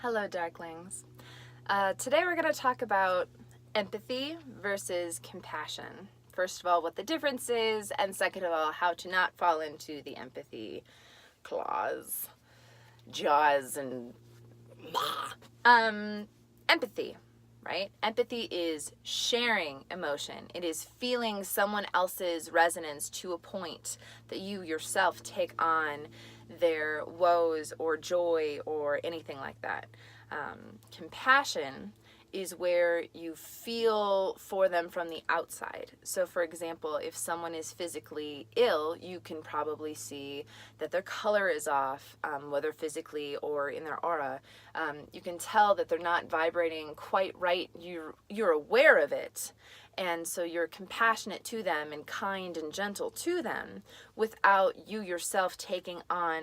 Hello, Darklings. Today we're going to talk about empathy versus compassion. First of all, what the difference is, and second of all, how to not fall into the empathy jaws, and empathy, right? Empathy is sharing emotion. It is feeling someone else's resonance to a point that you yourself take on their woes or joy or anything like that. Compassion is where you feel for them from the outside. So for example, if someone is physically ill, you can probably see that their color is off, whether physically or in their aura. You can tell that they're not vibrating quite right. You're aware of it. And so you're compassionate to them and kind and gentle to them without you yourself taking on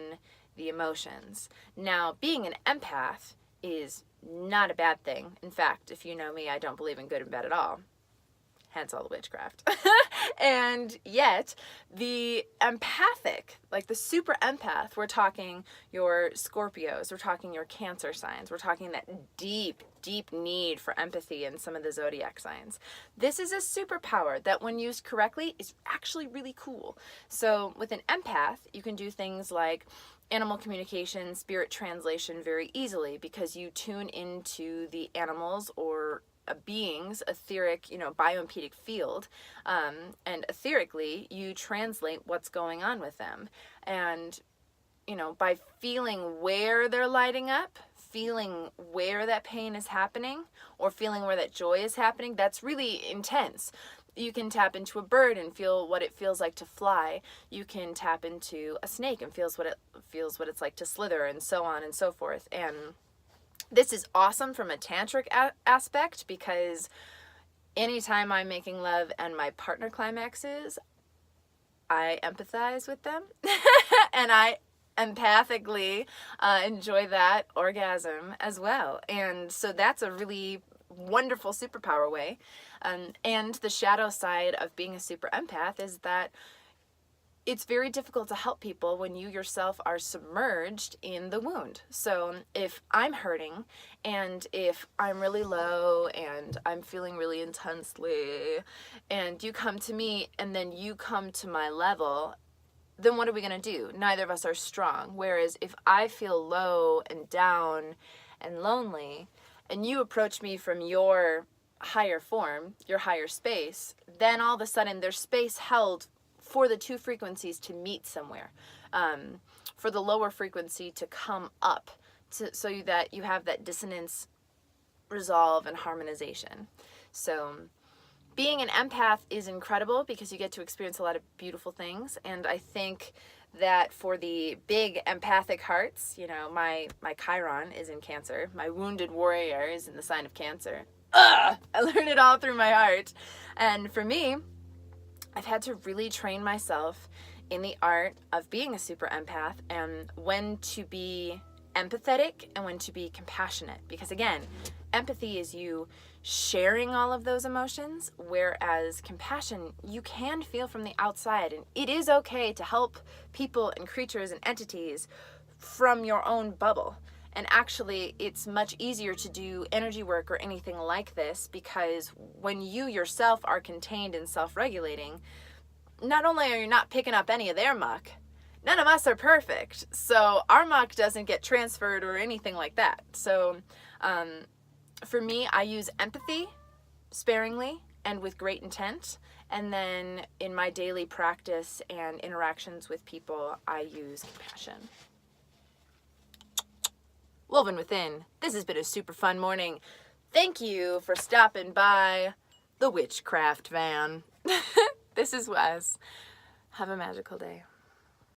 the emotions. Now, being an empath is not a bad thing. In fact, if you know me, I don't believe in good and bad at all. Hence all the witchcraft. And yet, the empathic, like the super empath, we're talking your Scorpios, we're talking your Cancer signs, we're talking that deep, deep need for empathy in some of the zodiac signs. This is a superpower that, when used correctly, is actually really cool. So with an empath, you can do things like animal communication, spirit translation very easily, because you tune into the animals or a being's etheric, bioimpedic field, and etherically you translate what's going on with them. And by feeling where they're lighting up, feeling where that pain is happening, or feeling where that joy is happening, that's really intense. You can tap into a bird and feel what it feels like to fly. You can tap into a snake and feels what it's like to slither, and so on and so forth. And this is awesome from a tantric aspect, because anytime I'm making love and my partner climaxes, I empathize with them and I empathically enjoy that orgasm as well. And so that's a really wonderful superpower way. And the shadow side of being a super empath is that it's very difficult to help people when you yourself are submerged in the wound. So if I'm hurting, and if I'm really low and I'm feeling really intensely, and you come to me and then you come to my level, then what are we going to do? Neither of us are strong. Whereas if I feel low and down and lonely, and you approach me from your higher form, your higher space, then all of a sudden there's space held for the two frequencies to meet somewhere, for the lower frequency to come up, so that you have that dissonance resolve and harmonization. So being an empath is incredible, because you get to experience a lot of beautiful things. And I think that for the big empathic hearts, my Chiron is in Cancer, my wounded warrior is in the sign of Cancer. I learned it all through my heart. And for me, I've had to really train myself in the art of being a super empath, and when to be empathetic and when to be compassionate. Because again, empathy is you sharing all of those emotions, whereas compassion, you can feel from the outside. And it is okay to help people and creatures and entities from your own bubble. And actually, it's much easier to do energy work or anything like this, because when you yourself are contained and self-regulating, not only are you not picking up any of their muck, none of us are perfect. So our muck doesn't get transferred or anything like that. So for me, I use empathy sparingly and with great intent. And then in my daily practice and interactions with people, I use compassion. Woven Within, this has been a super fun morning. Thank you for stopping by the Witchcraft Van. This is Wes. Have a magical day.